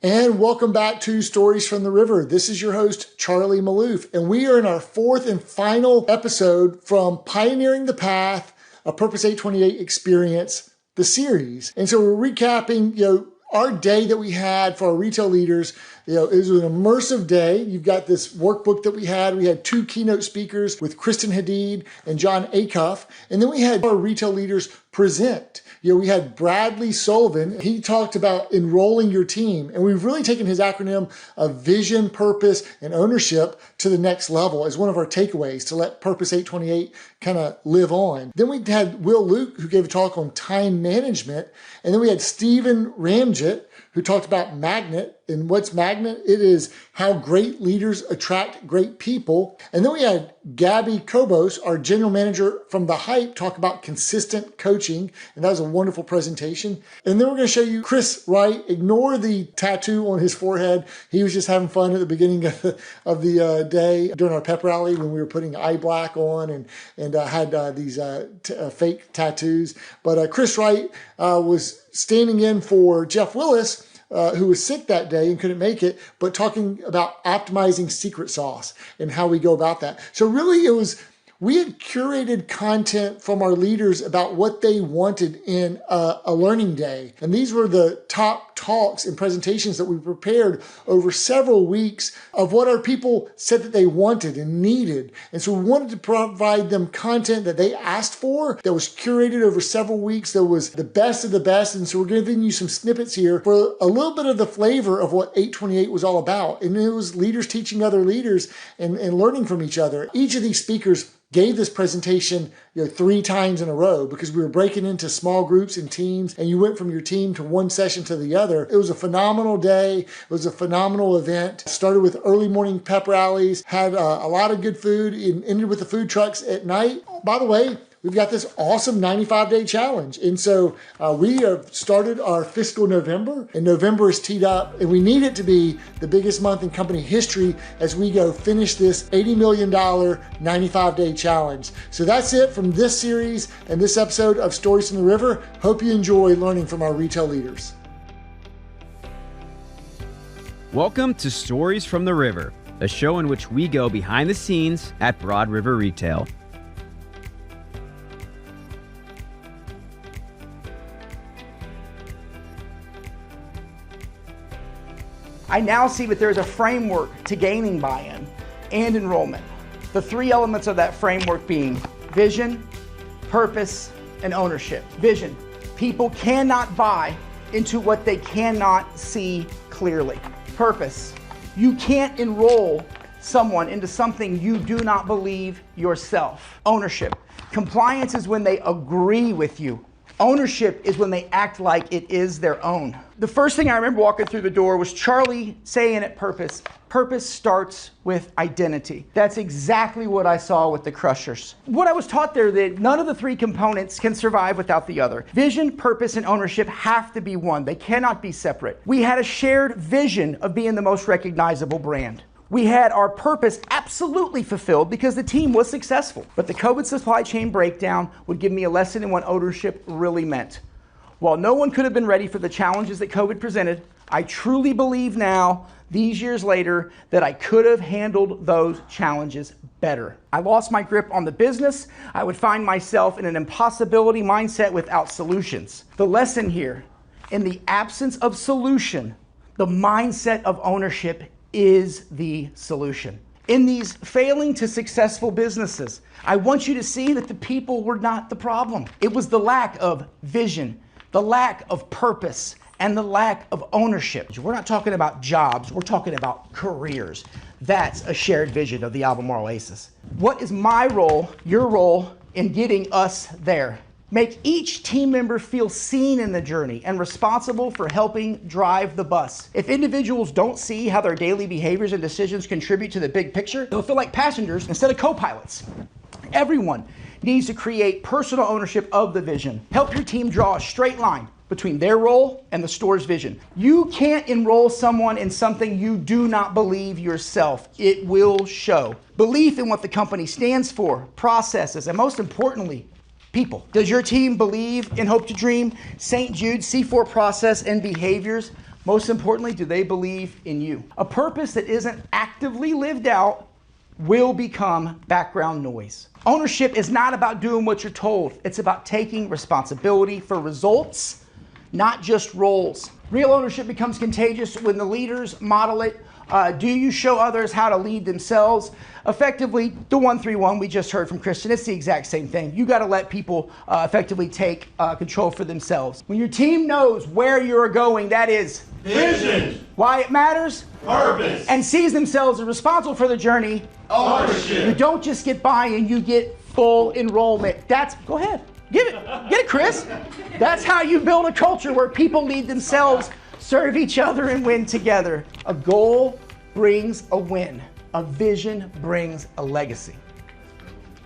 And welcome back to Stories from the River. This is your host, Charlie Maloof, and we are in our fourth and final episode from Pioneering the Path, a Purpose 828 Experience, the series. And so we're recapping, our day that we had for our retail leaders. It was an immersive day. You've got this workbook that we had. We had two keynote speakers with Kristen Hadid and John Acuff. And then we had our retail leaders present. We had Bradley Sullivan. He talked about enrolling your team. And we've really taken his acronym of vision, purpose, and ownership to the next level as one of our takeaways to let Purpose 828 kind of live on. Then we had Will Luke, who gave a talk on time management. And then we had Steve Ramjit, who talked about M.A.G.N.E.T. And what's M.A.G.N.E.T? It is how great leaders attract great people. And then we had Gabby Cobos, our general manager from The Hype, talk about consistent coaching. And that was a wonderful presentation. And then we're going to show you Chris Wright. Ignore the tattoo on his forehead. He was just having fun at the beginning of the day during our pep rally when we were putting eye black on and had these fake tattoos. But Chris Wright was standing in for Jeff Willis, who was sick that day and couldn't make it, but talking about optimizing secret sauce and how we go about that. So really we had curated content from our leaders about what they wanted in a learning day. And these were the top talks and presentations that we prepared over several weeks of what our people said that they wanted and needed. And so we wanted to provide them content that they asked for that was curated over several weeks, that was the best of the best. And so we're giving you some snippets here for a little bit of the flavor of what 828 was all about. And it was leaders teaching other leaders and learning from each other. Each of these speakers gave this presentation 3 times in a row because we were breaking into small groups and teams, and you went from your team to one session to the other. It was a phenomenal day. It was a phenomenal event. Started with early morning pep rallies, had a lot of good food, and ended with the food trucks at night. By the way, we've got this awesome 95-day challenge. And so we have started our fiscal November, and November is teed up, and we need it to be the biggest month in company history as we go finish this $80 million 95-day challenge. So that's it from this series and this episode of Stories from the River. Hope you enjoy learning from our retail leaders. Welcome to Stories from the River, a show in which we go behind the scenes at Broad River Retail. I now see that there's a framework to gaining buy-in and enrollment. The 3 elements of that framework being vision, purpose, and ownership. Vision. People cannot buy into what they cannot see clearly. Purpose. You can't enroll someone into something you do not believe yourself. Ownership. Compliance is when they agree with you. Ownership is when they act like it is their own. The first thing I remember walking through the door was Charlie saying at Purpose, purpose starts with identity. That's exactly what I saw with the Crushers. What I was taught there, that none of the 3 components can survive without the other. Vision, purpose, and ownership have to be one. They cannot be separate. We had a shared vision of being the most recognizable brand. We had our purpose absolutely fulfilled because the team was successful. But the COVID supply chain breakdown would give me a lesson in what ownership really meant. While no one could have been ready for the challenges that COVID presented, I truly believe now, these years later, that I could have handled those challenges better. I lost my grip on the business. I would find myself in an impossibility mindset without solutions. The lesson here, in the absence of solution, the mindset of ownership is the solution. In these failing to successful businesses, I want you to see that the people were not the problem. It was the lack of vision, the lack of purpose, and the lack of ownership. We're not talking about jobs, we're talking about careers. That's a shared vision of the Albemarle Aces. What is my role, your role, in getting us there? Make each team member feel seen in the journey and responsible for helping drive the bus. If individuals don't see how their daily behaviors and decisions contribute to the big picture, they'll feel like passengers instead of co-pilots. Everyone needs to create personal ownership of the vision. Help your team draw a straight line between their role and the store's vision. You can't enroll someone in something you do not believe yourself. It will show. Belief in what the company stands for, processes, and most importantly, people. Does your team believe in Hope to Dream, St. Jude, C4 process, and behaviors? Most importantly, do they believe in you? A purpose that isn't actively lived out will become background noise. Ownership is not about doing what you're told. It's about taking responsibility for results, not just roles. Real ownership becomes contagious when the leaders model it. Do you show others how to lead themselves? Effectively, the 1-3-1 we just heard from Christian, it's the exact same thing. You got to let people effectively take control for themselves. When your team knows where you're going, that is vision, why it matters, purpose, and sees themselves as responsible for the journey, ownership. You don't just get buy-in, you get full enrollment. Go ahead, get it, Chris. That's how you build a culture where people lead themselves, serve each other, and win together. A goal brings a win. A vision brings a legacy.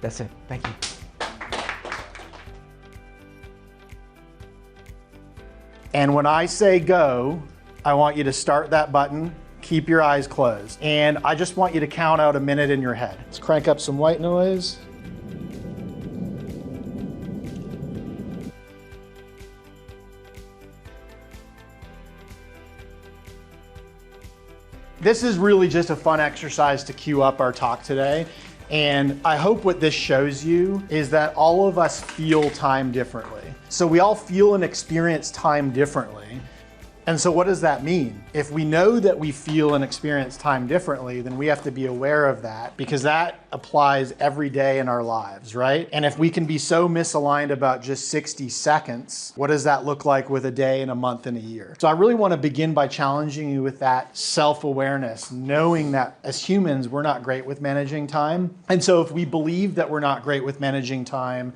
That's it. Thank you. And when I say go, I want you to start that button, keep your eyes closed. And I just want you to count out a minute in your head. Let's crank up some white noise. This is really just a fun exercise to cue up our talk today. And I hope what this shows you is that all of us feel time differently. So we all feel and experience time differently. And so what does that mean? If we know that we feel and experience time differently, then we have to be aware of that, because that applies every day in our lives, right? And if we can be so misaligned about just 60 seconds, what does that look like with a day and a month and a year? So I really want to begin by challenging you with that self-awareness, knowing that as humans, we're not great with managing time. And so if we believe that we're not great with managing time,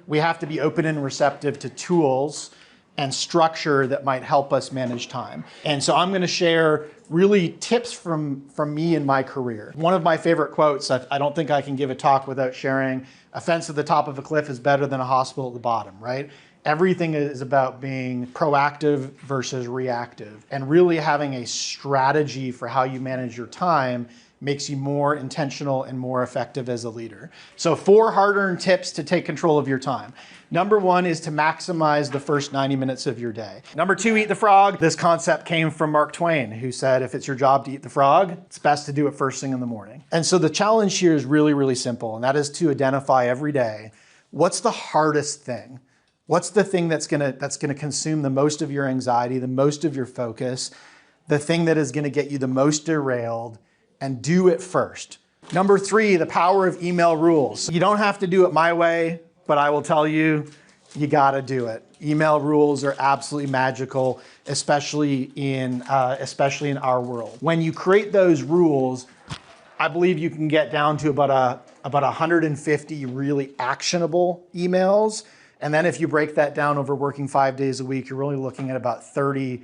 we have to be open and receptive to tools and structure that might help us manage time. And so I'm going to share really tips from me in my career. One of my favorite quotes, I don't think I can give a talk without sharing, a fence at the top of a cliff is better than a hospital at the bottom, right? Everything is about being proactive versus reactive, and really having a strategy for how you manage your time makes you more intentional and more effective as a leader. So 4 hard-earned tips to take control of your time. Number 1 is to maximize the first 90 minutes of your day. Number 2, eat the frog. This concept came from Mark Twain, who said, if it's your job to eat the frog, it's best to do it first thing in the morning. And so the challenge here is really, really simple, and that is to identify every day, what's the hardest thing? What's the thing that's gonna consume the most of your anxiety, the most of your focus, the thing that is gonna get you the most derailed, and do it first. Number 3, the power of email rules. You don't have to do it my way, but I will tell you, you gotta do it. Email rules are absolutely magical, especially in our world. When you create those rules, I believe you can get down to about 150 really actionable emails. And then if you break that down over working 5 days a week, you're really looking at about 30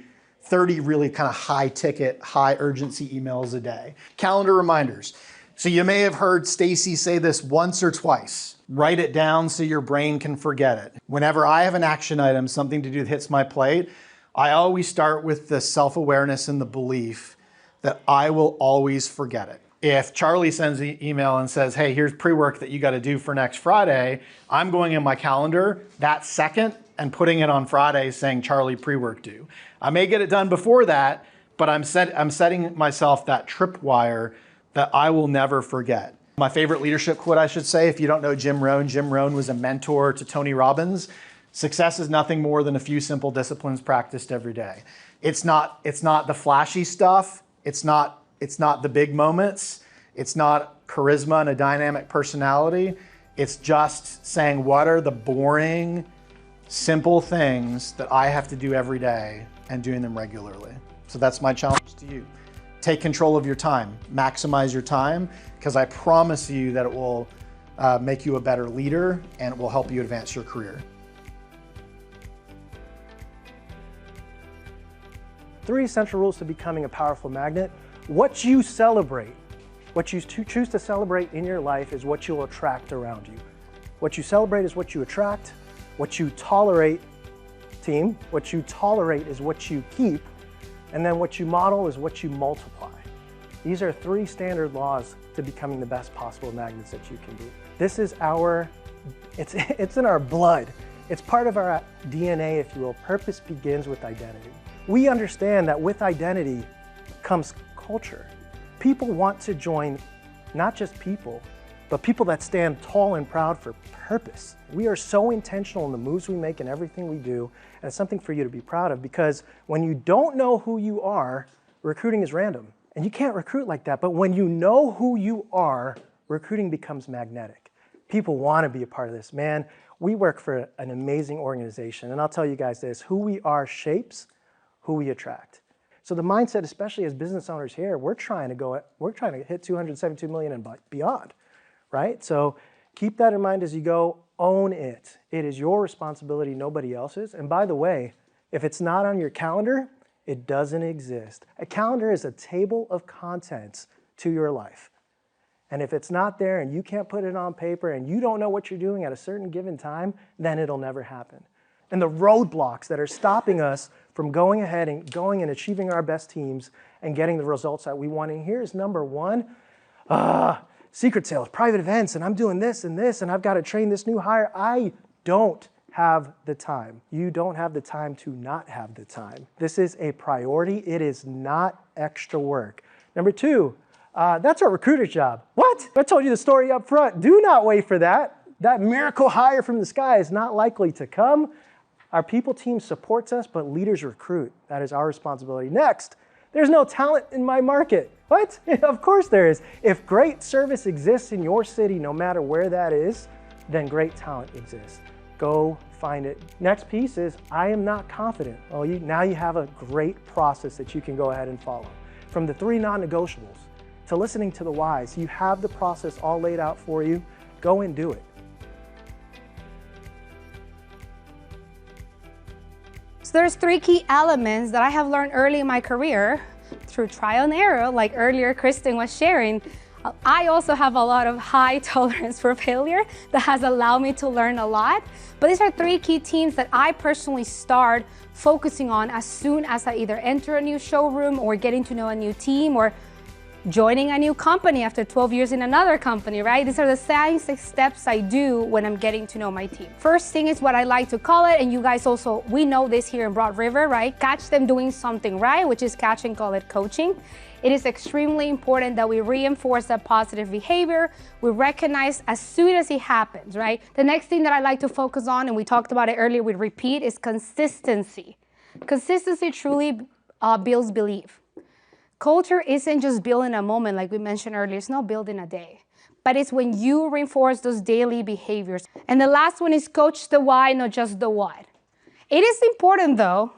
really kind of high ticket, high urgency emails a day. Calendar reminders. So you may have heard Stacy say this once or twice. Write it down so your brain can forget it. Whenever I have an action item, something to do that hits my plate, I always start with the self-awareness and the belief that I will always forget it. If Charlie sends an email and says, hey, here's pre-work that you got to do for next Friday, I'm going in my calendar that second and putting it on Friday saying Charlie pre-work due. I may get it done before that, but I'm setting myself that tripwire that I will never forget. My favorite leadership quote, I should say, if you don't know Jim Rohn was a mentor to Tony Robbins. Success is nothing more than a few simple disciplines practiced every day. It's not the flashy stuff. It's not the big moments. It's not charisma and a dynamic personality. It's just saying, what are the boring, simple things that I have to do every day and doing them regularly. So that's my challenge to you. Take control of your time, maximize your time, because I promise you that it will make you a better leader and it will help you advance your career. 3 essential rules to becoming a powerful magnet. What you celebrate, what you choose to celebrate in your life is what you'll attract around you. What you celebrate is what you attract. What you tolerate, team, what you tolerate is what you keep. And then what you model is what you multiply. These are 3 standard laws to becoming the best possible magnets that you can be. This is it's in our blood. It's part of our DNA, if you will. Purpose begins with identity. We understand that with identity comes culture. People want to join not just people, but people that stand tall and proud for purpose. We are so intentional in the moves we make and everything we do, and it's something for you to be proud of, because when you don't know who you are, recruiting is random. And you can't recruit like that, but when you know who you are, recruiting becomes magnetic. People want to be a part of this. Man, we work for an amazing organization, and I'll tell you guys this, who we are shapes who we attract. So the mindset, especially as business owners here, we're trying to hit 272 million and beyond, right? So keep that in mind as you go, own it. It is your responsibility, nobody else's. And by the way, if it's not on your calendar, it doesn't exist. A calendar is a table of contents to your life. And if it's not there and you can't put it on paper and you don't know what you're doing at a certain given time, then it'll never happen. And the roadblocks that are stopping us from going ahead and going and achieving our best teams and getting the results that we want. And here's number one, secret sales, private events, and I'm doing this, and I've got to train this new hire. I don't have the time. You don't have the time to not have the time. This is a priority. It is not extra work. Number two, that's our recruiter's job. What? I told you the story up front. Do not wait for that. That miracle hire from the sky is not likely to come. Our people team supports us, but leaders recruit. That is our responsibility. Next, there's no talent in my market. What? Of course there is. If great service exists in your city, no matter where that is, then great talent exists. Go find it. Next piece is, I am not confident. Well, now you have a great process that you can go ahead and follow. From the 3 non-negotiables to listening to the whys, you have the process all laid out for you. Go and do it. So there's 3 key elements that I have learned early in my career through trial and error, like earlier Kristen was sharing. I also have a lot of high tolerance for failure that has allowed me to learn a lot. But these are 3 key themes that I personally start focusing on as soon as I either enter a new showroom or getting to know a new team or joining a new company after 12 years in another company, right? These are the same steps I do when I'm getting to know my team. First thing is what I like to call it, and you guys also, we know this here in Broad River, right? Catch them doing something right, which is catch and call it coaching. It is extremely important that we reinforce that positive behavior. We recognize as soon as it happens, right? The next thing that I like to focus on, and we talked about it earlier with repeat, is consistency. Consistency truly builds belief. Culture isn't just built in a moment, like we mentioned earlier. It's not built in a day, but it's when you reinforce those daily behaviors. And the last one is coach the why, not just the what. It is important, though,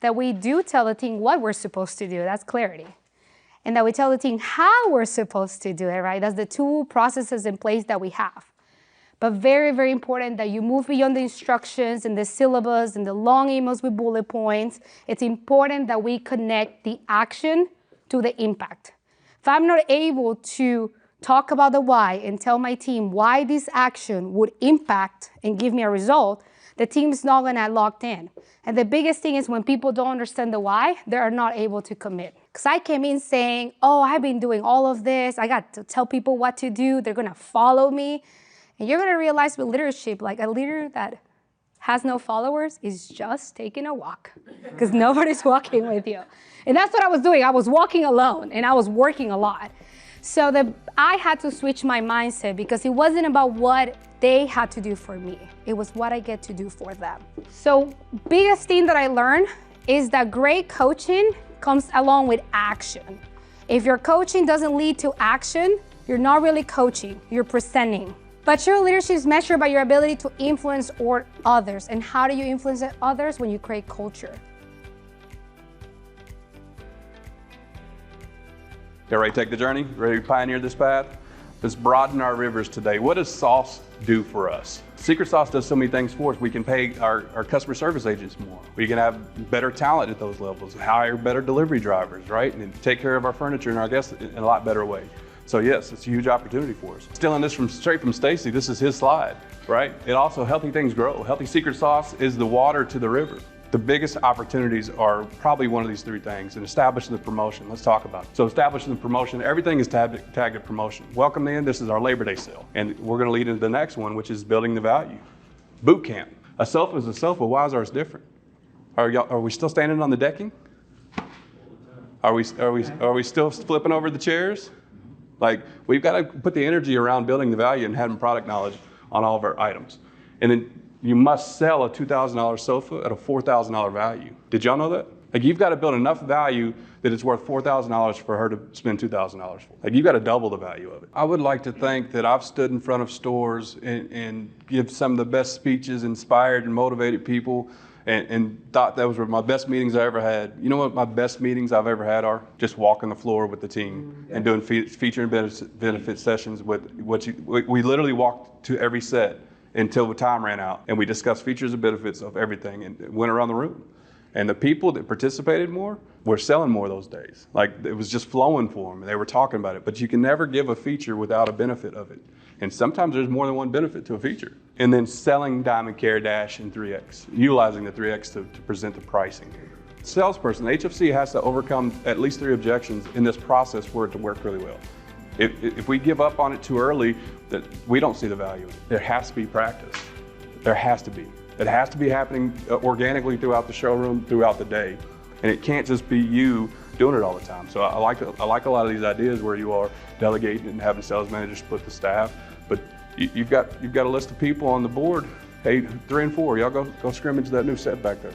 that we do tell the team what we're supposed to do. That's clarity. And that we tell the team how we're supposed to do it, right? That's the 2 processes in place that we have. But very, very important that you move beyond the instructions and the syllabus and the long emails with bullet points. It's important that we connect the action to the impact. If I'm not able to talk about the why and tell my team why this action would impact and give me a result, the team's not gonna locked in. And the biggest thing is when people don't understand the why, they are not able to commit. Because I came in saying, oh, I've been doing all of this. I got to tell people what to do. They're gonna follow me. And you're gonna realize with leadership, like a leader that has no followers is just taking a walk because nobody's walking with you. And that's what I was doing. I was walking alone and I was working a lot. So I had to switch my mindset because it wasn't about what they had to do for me. It was what I get to do for them. So biggest thing that I learned is that great coaching comes along with action. If your coaching doesn't lead to action, you're not really coaching, you're presenting. But your leadership is measured by your ability to influence others. And how do you influence others? When you create culture. You ready to take the journey? Ready to pioneer this path? Let's broaden our rivers today. What does sauce do for us? Secret sauce does so many things for us. We can pay our customer service agents more. We can have better talent at those levels, hire better delivery drivers, right? And take care of our furniture and our guests in a lot better way. So yes, it's a huge opportunity for us. Stealing this straight from Stacy, this is his slide, right? It also, healthy things grow. Healthy secret sauce is the water to the river. The biggest opportunities are probably one of these 3 things, and establishing the promotion. Let's talk about it. So establishing the promotion, everything is tagged at promotion. Welcome in, this is our Labor Day sale. And we're gonna lead into the next one, which is building the value. Boot camp. A sofa is a sofa, why is ours different? Are we still standing on the decking? Are we still flipping over the chairs? Like, we've got to put the energy around building the value and having product knowledge on all of our items. And then you must sell a $2,000 sofa at a $4,000 value. Did y'all know that? Like, you've got to build enough value that it's worth $4,000 for her to spend $2,000 for. Like, you've got to double the value of it. I would like to think that I've stood in front of stores and give some of the best speeches, inspired and motivated people, and thought those were my best meetings I ever had. You know what my best meetings I've ever had are? Just walking the floor with the team and doing feature and benefit sessions with we literally walked to every set until the time ran out, and we discussed features and benefits of everything and went around the room. And the people that participated more were selling more those days. Like, it was just flowing for them. They were talking about it. But you can never give a feature without a benefit of it. And sometimes there's more than one benefit to a feature. And then selling Diamond Care Dash and 3X, utilizing the 3X to present the pricing. Salesperson, the HFC has to overcome at least 3 objections in this process for it to work really well. If we give up on it too early, that we don't see the value of it. There has to be practice. There has to be. It has to be happening organically throughout the showroom, throughout the day. And it can't just be you doing it all the time. So I like a lot of these ideas where you are delegating and having sales managers split the staff. But you've got a list of people on the board. Hey, 3 and 4, y'all go scrimmage that new set back there.